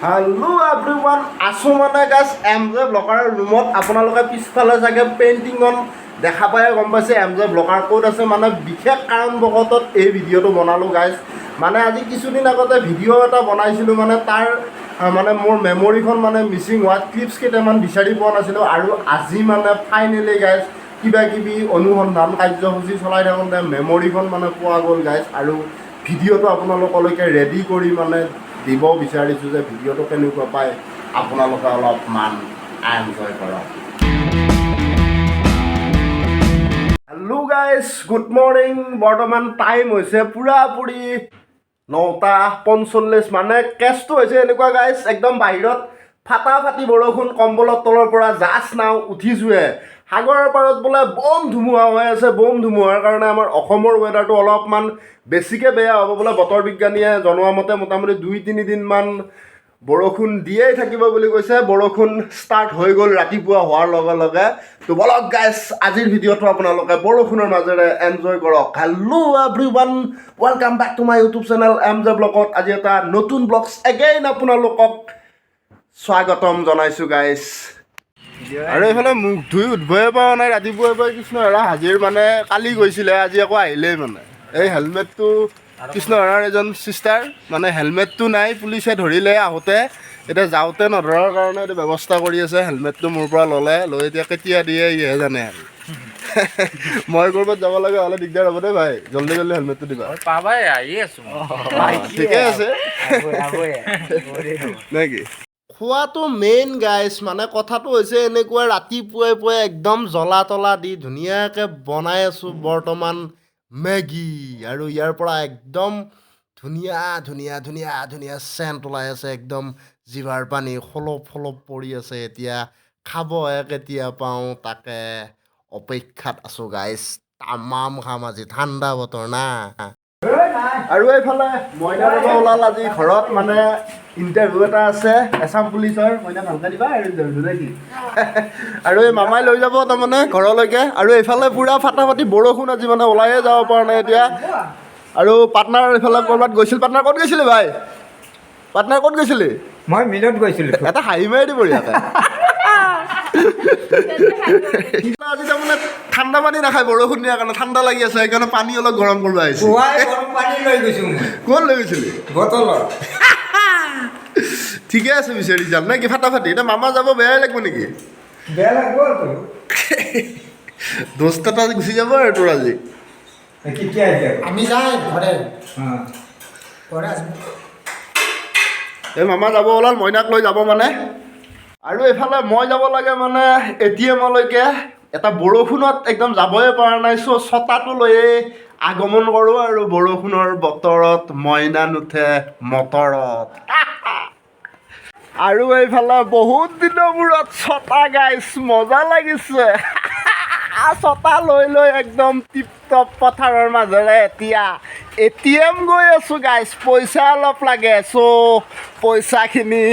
Hello everyone, আছো মানে guys এমজে blogger ৰুমত আপোনালোকে পিছফালে চাগে পেইন্টিংখন দেখা পায় গম পাইছে এমজে ব্লগাৰ ক'ত আছে মানে বিশেষ কাৰণবশতঃ এই ভিডিঅ'টো বনালোঁ গাইস মানে আজি কিছুদিন আগতে ভিডিঅ' এটা বনাইছিলোঁ মানে তাৰ মানে মোৰ মেমৰিখন মানে মিচিং হোৱা ক্লিপছ কেইটামান বিচাৰি পোৱা নাছিলোঁ আৰু আজি মানে ফাইনেলি গাইস কিবা কিবি অনুসন্ধান কাৰ্যসূচী চলাই থাকোঁতে মেমৰিখন মানে পোৱা গ'ল গাইস আৰু ভিডিঅ'টো আপোনালোকলৈকে ৰেডি কৰি মানে দিব বিচাৰিছোঁ যে ভিডিঅ'টো কেনেকুৱা পায় আপোনালোকে অলপমান এনজয় কৰক। Hello' guys good morning. বৰ্তমান টাইম হৈছে পূৰাপুৰি 9:45 মানে কেছটো হৈছে এনেকুৱা গাইজ একদম বাহিৰত ফাটাফাটি বৰষুণ কম্বলৰ তলৰ পৰা জাষ্ট নাও উঠিছোঁহে সাগৰৰ পাৰত বোলে বম ধুমুহা হৈ আছে। বম ধুমুহাৰ কাৰণে আমাৰ অসমৰ ৱেডাৰটো অলপমান বেছিকৈ বেয়া হ'ব বোলে বতৰ বিজ্ঞানীয়ে জনোৱা মতে মোটামুটি 2-3 দিনমান বৰষুণ দিয়েই থাকিব বুলি কৈছে। বৰষুণ ষ্টাৰ্ট হৈ গ'ল ৰাতিপুৱা হোৱাৰ লগে লগে। তো বলক গাইজ আজিৰ ভিডিঅ'টো আপোনালোকে বৰষুণৰ মাজেৰে এনজয় কৰক। Hello' everyone, welcome back to my YouTube channel MJ ব্লগত। আজি এটা নতুন ব্লগছ এগেইন আপোনালোকক স্বাগতম জনাইছোঁ গাইজ। আৰু এইফালে মুখ ধুই উঠবই পৰা নাই ৰাতিপুৱাৰ পৰা কৃষ্ণহৰা হাজিৰ মানে কালি গৈছিলে আজি আকৌ আহিলেই মানে এই হেলমেটটো কৃষ্ণহৰাৰ এজন চিষ্টাৰ মানে হেলমেটটো নাই পুলিচে ধৰিলে আহোঁতে এতিয়া যাওঁতে নধৰাৰ কাৰণে এইটো ব্যৱস্থা কৰি আছে। হেলমেটটো মোৰ পৰা ল'লে লৈ এতিয়া কেতিয়া দিয়ে ইহে জানে আৰু মই ক'ৰবাত যাব লগা হ'লে দিগদাৰ হ'ব দেই ভাই, জল্দি জল্দি হেলমেটটো দিবা। পাবাই আহি আছোঁ ঠিকে আছে নে কি? খোৱাটো মেইন গাইজ মানে কথাটো হৈছে এনেকুৱা ৰাতিপুৱাই পুৱাই একদম জ্বলা তলা দি ধুনীয়াকৈ বনাই আছোঁ বৰ্তমান মেগী আৰু ইয়াৰ পৰা একদম ধুনীয়া ধুনীয়া ধুনীয়া ধুনীয়া চেণ্ট ওলাই আছে। একদম জিভাৰ পানী সলপ সলপ পৰি আছে। এতিয়া খাবহে কেতিয়া পাওঁ তাকে অপেক্ষাত আছোঁ গাইজ। তামাম খাম আজি, ঠাণ্ডা বতৰ না। আৰু এইফালে মইনা ৰ'ব ওলাল আজি ঘৰত মানে ইণ্টাৰভিউ এটা আছে এছাম পুলিচৰ। মইনা ভালকৈ দিবা আৰু ইণ্টাৰভিউ নে কি? আৰু এই মামাই লৈ যাব তাৰমানে ঘৰলৈকে। আৰু এইফালে পূৰা ফাটাফাটি বৰষুণ আজি মানে ওলাইয়ে যাব পৰা নাই এতিয়া। আৰু পাৰ্টনাৰ এইফালে ক'ৰবাত গৈছিল। পাৰ্টনাৰ ক'ত গৈছিলে ভাই? পাৰ্টনাৰ ক'ত গৈছিলি? মই মিলত গৈছিলোঁ। এটা হাঁহি মাৰি দিব ইয়াতে। আজি তাৰমানে ঠাণ্ডা পানী নাখায় বৰষুণ দিয়াৰ কাৰণে ঠাণ্ডা লাগি আছে সেইকাৰণে পানী অলপ গৰম কৰিব আহিছে। গৰম পানী লৈ গৈছোঁ মই। ক'ত লৈ গৈছিলি? বটলত। ঠিকে আছে বিচাৰি যাম নে কি? ফাটাফাটি এতিয়া মামা যাব বেয়াই লাগিব নেকি? বেয়া লাগব দোস্ত এটা গুচি যাব আৰু তোৰ আজি। কেতিয়া আহিছে? আমি যাই ঘৰে এই মামা যাব ওলাল মইনাক লৈ যাব মানে। আৰু এইফালে মই যাব লাগে মানে ATM-লৈকে। এটা বৰষুণত একদম যাবই পৰা নাই চ' ছটাটো লৈয়ে আগমন কৰোঁ আৰু বৰষুণৰ বতৰত মইনা নুঠে মটৰত। আৰু এইফালে বহুত দিনৰ মূৰত ছটা গাইছ মজা লাগিছে। ছটা লৈ লৈ একদম টিপটপ পথাৰৰ মাজেৰে এতিয়া ATM গৈ আছোঁ গাইছ। পইচা অলপ লাগে চ' পইচাখিনি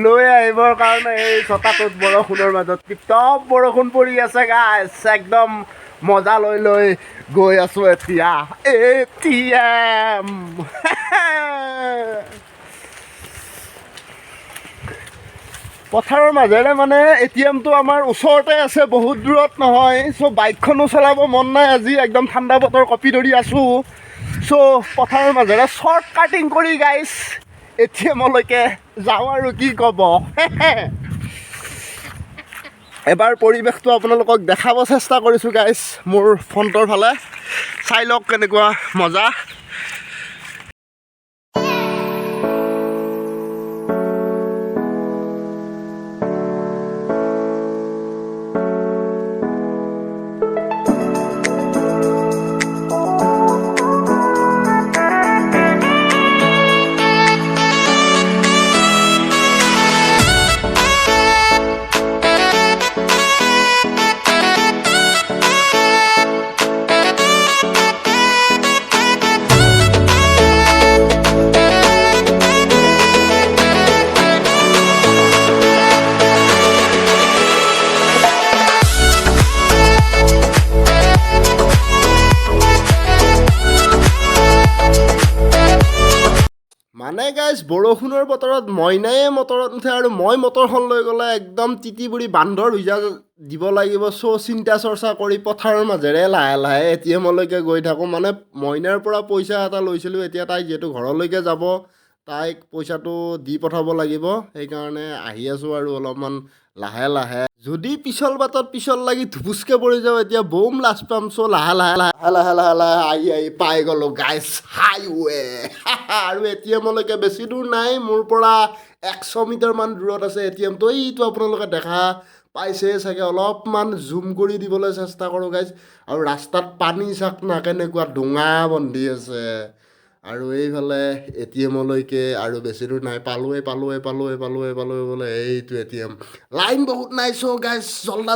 লৈ আহিবৰ কাৰণে এই ছটাটোত বৰষুণৰ মাজত টিপটপ বৰষুণ পৰি আছে গাইছ। একদম মজা লৈ লৈ গৈ আছোঁ এতিয়া ATM। পথাৰৰ মাজেৰে মানে ATMটো আমাৰ ওচৰতে আছে, বহুত দূৰত নহয়। চ' বাইকখনো চলাব মন নাই আজি, একদম ঠাণ্ডা বতৰ কপি ধৰি আছোঁ। চ' পথাৰৰ মাজেৰে শ্বৰ্ট কাটিং কৰি গাইছ ATM-লৈকে যাওঁ আৰু কি ক'ব। এবাৰ পৰিৱেশটো আপোনালোকক দেখাব চেষ্টা কৰিছোঁ গাইছ মোৰ ফ্ৰণ্টৰ ফালে। চাই লওক কেনেকুৱা মজা। বৰষুণৰ বতৰত মইনায়ে মটৰত নুঠে আৰু মই মটৰখন লৈ গ'লে একদম তিতি বুঢ়ী বান্ধৰ ভিজা দিব লাগিব। চিন্তা চৰ্চা কৰি পথাৰৰ মাজেৰে লাহে লাহে ATM-লৈকে গৈ থাকোঁ। মানে মইনাৰ পৰা পইচা এটা লৈছিলোঁ, এতিয়া তাই যিহেতু ঘৰলৈকে যাব তাইক পইচাটো দি পঠাব লাগিব, সেইকাৰণে আহি আছোঁ আৰু অলপমান লাহে লাহে। যদি পিছল বাটত পিছল লাগি ধুপুচকৈ পৰি যাওঁ এতিয়া বম লাজ পাম। চ' লাহে লাহে লাহে লাহে লাহে লাহে আহি পাই গ'লোঁ গাইছ হাইৱে। আৰু ATM-লৈকে বেছি দূৰ নাই, মোৰ পৰা 100 মিটাৰমান দূৰত আছে ATM-টো। এইটো আপোনালোকে দেখা পাইছে চাগে, অলপমান জুম কৰি দিবলৈ চেষ্টা কৰোঁ গাইজ। আৰু ৰাস্তাত পানী চাক না কেনেকুৱা ডোঙা বন্ধি আছে। আৰু এইফালে ATM-লৈকে আৰু বেছি দূৰ নাই, পালোৱে বোলে এইটো ATM। লাইন বহুত নাই, চ' গাইজ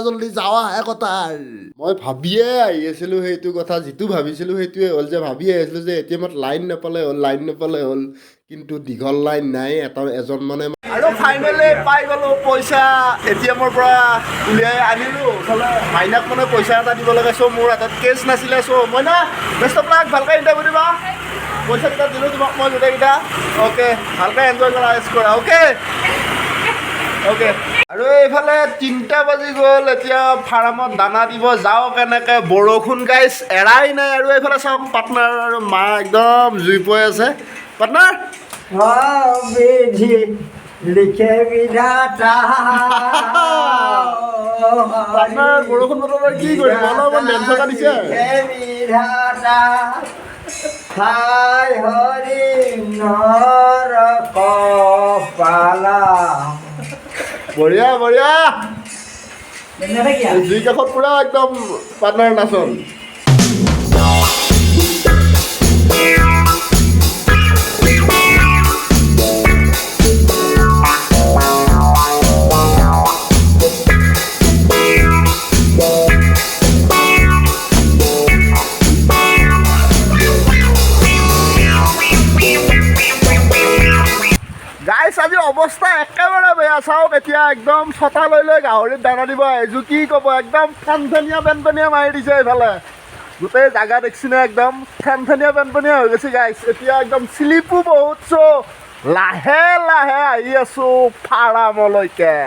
জল্দি যাৱাহে কথা। মই ভাবিয়ে আহি আছিলোঁ সেইটো কথা, যিটো ভাবিছিলোঁ সেইটোৱে হ'ল যে ভাবি আহিছিলোঁ যে ATM-ত লাইন নাপালে হ'ল, কিন্তু দীঘল লাইন নাই। এজন মানে আৰু ফাইনেলি পাই গ'লোঁ পইচা ATM-ৰ পৰা উলিয়াই আনিলোঁ। মাইনাক মানে পইচা এটা দিব লাগে, চ' মোৰ হাতত কেছ নাছিলে। চ' মইনা বেষ্ট অফ লাক, ভালকৈ ইণ্টাৰভিউ দিবা। পইচাকেইটা দিলোঁ তোমাক মই গোটেইকেইটা। অ'কে, ভালকৈ এনজয় কৰা, এছ কৰা। অ'কে। আৰু এইফালে 3টা বাজি গ'ল, এতিয়া ফাৰ্মত দানা দিব যাওঁ কেনেকৈ। বৰষুণ গাইছ এৰাই নাই। আৰু এইফালে চাওক পাৰ্টনাৰ আৰু মা একদম জুই পৈ আছে। পাৰ্টনাৰ বিধি লিখে বিধাতা পাৰ্টনাৰ বৰষুণ বতৰত কি কৰিম, অলপমান ডেন্স থকা দিছে। বিধাতা হাই হৰি নৰ কপালা। বঢ়িয়া জুই কাষত পুৰা একদম পাৰ্টনাৰ নাচন। আজি অৱস্থা একেবাৰে বেয়া। চাওক এতিয়া একদম ছটা লৈ গাহৰিত দানা দিব আহিছোঁ। কি ক'ব, একদম ফেনফেনীয়া মাৰি দিছে এইফালে। গোটেই জাগা দেখিছেনে, একদম ফেনফেনীয়া হৈ গৈছে গাইছ। এতিয়া একদম শ্লিপো বহুত। চ' লাহে লাহে আহি আছোঁ ফাৰ্মলৈকে।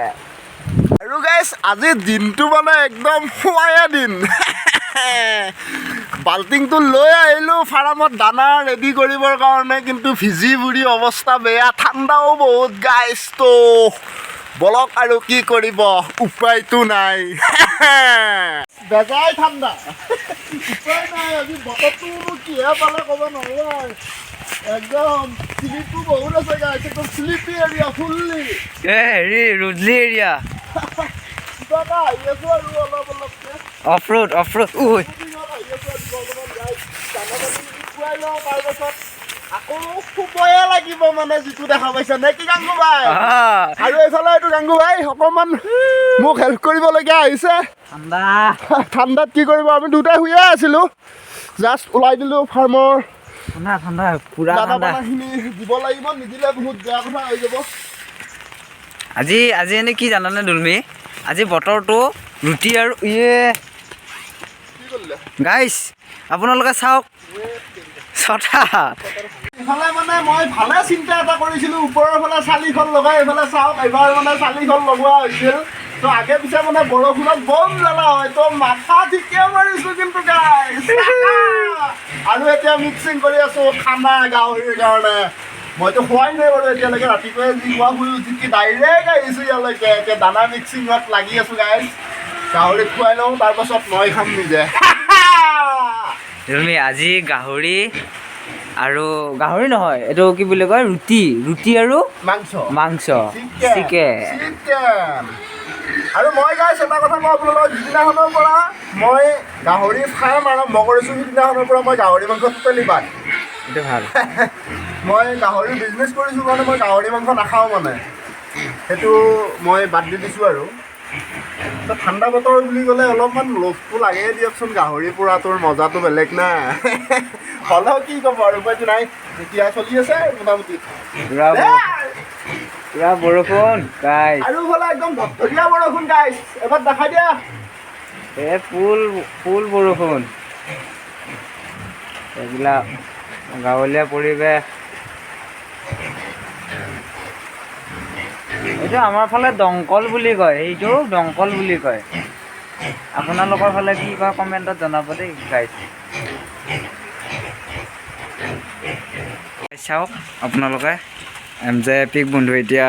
আৰু গাইছ আজিৰ দিনটো মানে একদম শুৱায়া দিন। বাল্টিংটো লৈ আহিলোঁ ফাৰ্মত দানা ৰেডি কৰিবৰ কাৰণে, কিন্তু ভিজি বুঢ়ী অৱস্থা বেয়া, ঠাণ্ডাও বহুত গাইছ। তো বলক আৰু কি কৰিব, উপায়তো নাই। বেজাই ঠাণ্ডা, উপায় নাই। আজি বতৰটো কিহে পালে ক'ব নোৱাৰোঁ। একদম শ্লিপো বহুত আছে গাইছ, একদম শ্লিপি এৰিয়া ফুল্লি। হেৰি ৰুডলি এৰিয়া, কিবা এটা আহি আছোঁ আৰু অলপকৈ অফ ৰোড উই খুৱাই লওঁ, তাৰপাছত আকৌ শুবয়ে লাগিব মানে, যিটো দেখা পাইছে নে কি গাংগু ভাই। আৰু এইফালে এইটো গাংগু ভাই অকণমান মোক হেল্প কৰিবলগীয়া আহিছে। ঠাণ্ডাত কি কৰিব, আমি দুটাই শুয়ে আছিলোঁ, জাষ্ট ওলাই দিলোঁ ফাৰ্মৰ। ঠাণ্ডা পুৰা দানাখিনি দিব লাগিব, নিদিলে বহুত বেয়া কথা হৈ যাব। আজি এনে কি জানানে দুলমি, আজি বতৰটো ৰুটি আৰু গাইছ আপোনালোকে চাওক ছটা। ইফালে মানে মই ভালে চিন্তা এটা কৰিছিলোঁ, ওপৰৰ ফালে চালিখন লগাই এইফালে চাওক এবাৰ মানে চালিখন লগোৱা হৈছিল। তো আগে পিছে মানে বৰষুণত বম জ্বলা হয়, তো মাথা ঠিকে মাৰিছোঁ কিন্তু গাইছ। আৰু এতিয়া মিক্সিং কৰি আছোঁ খানা গাহৰিৰ কাৰণে। মইতো খোৱাই নাই বাৰু এতিয়ালৈকে, ৰাতিপুৱাই যি খোৱা শুই উঠি ডাইৰেক্ট আহিছোঁ ইয়ালৈকে। এতিয়া দানা মিক্সিঙত লাগি আছোঁ গাইছ। গাহৰিক খুৱাই লওঁ, তাৰপাছত মই খাম নিজে। আজি গাহৰি আৰু গাহৰি নহয়, এইটো কি বুলি কয়, ৰুটি আৰু মাংস চিকেন। আৰু মই গাইছ এটা কথা কওঁ আপোনালোকক, যিদিনাখনৰ পৰা মই গাহৰি ফাৰ্ম আৰম্ভ কৰিছোঁ সিদিনাখনৰ পৰা মই গাহৰি মাংস টোটেলি বাদ। এইটো ভাল। মই গাহৰি বিজনেছ কৰিছোঁ কাৰণে মই গাহৰি মাংস নাখাওঁ মানে, সেইটো মই বাদ দি দিছোঁ। আৰু ঠাণ্ডা বতৰ বুলি ক'লে অলপমান লোভটো লাগেই দিয়কচোন, গাহৰি পোৰাটোৰ মজাটো বেলেগ না। হ'লেও কি ক'ব আৰু উপায়টো নাই, এতিয়া চলি আছে মোটামুটি। পুৰা বৰষুণ গাইছ, আৰু হ'লে একদম ধুনীয়া বৰষুণ গাইছ, এবাৰ দেখাই দিয়া। ফুল বৰষুণ, এইবিলাক গাঁৱলীয়া পৰিৱেশ। এইটো আমাৰ ফালে দংকল বুলি কয়, এইটো দংকল বুলি কয়। আপোনালোকৰ ফালে কি কয় কমেণ্টত জনাব দেই গাইজ। চাওক আপোনালোকে যে পিক বন্ধু এতিয়া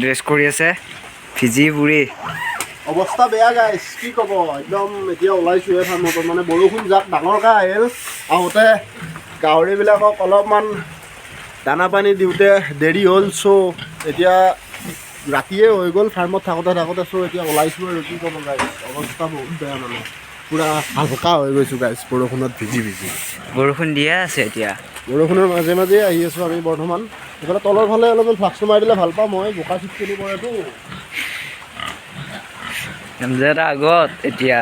ড্ৰেছ কৰি আছে ভিজি বুঢ়ী। অৱস্থা বেয়া গাইছ, কি ক'ব, একদম এতিয়া ওলাইছোঁহে ফাৰ্মৰ পৰা। মানে বৰষুণ যাক ডাঙৰকৈ আহিল, আহোঁতে গাহৰিবিলাকক অলপমান দানা পানী দিওঁতে দেৰি হ'ল। চ' এতিয়া ৰাতিয়ে হৈ গ'ল ফাৰ্মত থাকোঁতে চ' এতিয়া ওলাইছোঁ আৰু কি ক'ব গাইছ, অৱস্থা বহুত বেয়া। মানে পূৰা হালকা হৈ গৈছোঁ গাইছ বৰষুণত ভিজি। বৰষুণ দিয়ে আছে এতিয়া, বৰষুণৰ মাজে মাজে আহি আছোঁ আমি বৰ্তমান। এইফালে তলৰ ফালে অলপমান ফ্লাক্সটো মাৰি দিলে ভাল পাওঁ মই, বোকা চিটখিনি পৰেতো। এটা আগত এতিয়া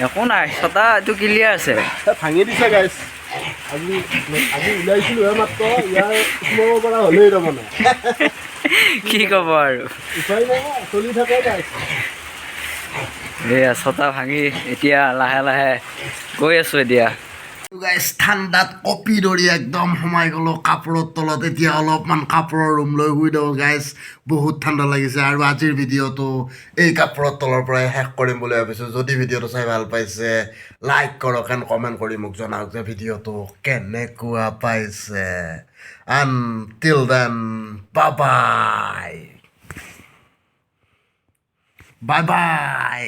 একো নাই, ছটা এইটো ক্লিয়াৰ আছে। ভাঙি দিছে গাইছ, আজি ওলাইছিলোঁহে মাত্ৰ, ইয়াৰ সোমাব পৰা হ'লেই তাৰমানে। কি ক'ব আৰু, উপায় নাই, চলি থাকে গাইছ। এয়া ছটা ভাঙি এতিয়া লাহে লাহে গৈ আছোঁ এতিয়া। গাইছ ঠাণ্ডাত কপি ধৰি একদম সোমাই গ'লোঁ কাপোৰৰ তলত। এতিয়া অলপমান কাপোৰৰ ৰুম লৈ শুই দিওঁ গাইছ, বহুত ঠাণ্ডা লাগিছে। আৰু আজিৰ ভিডিঅ'টো এই কাপোৰৰ তলৰ পৰাই শেষ কৰিম বুলি ভাবিছোঁ। যদি ভিডিঅ'টো চাই ভাল পাইছে লাইক কৰক এণ্ড কমেণ্ট কৰি মোক জনাওক যে ভিডিঅ'টো কেনেকুৱা পাইছে। আনটিল দেন বাই বাই।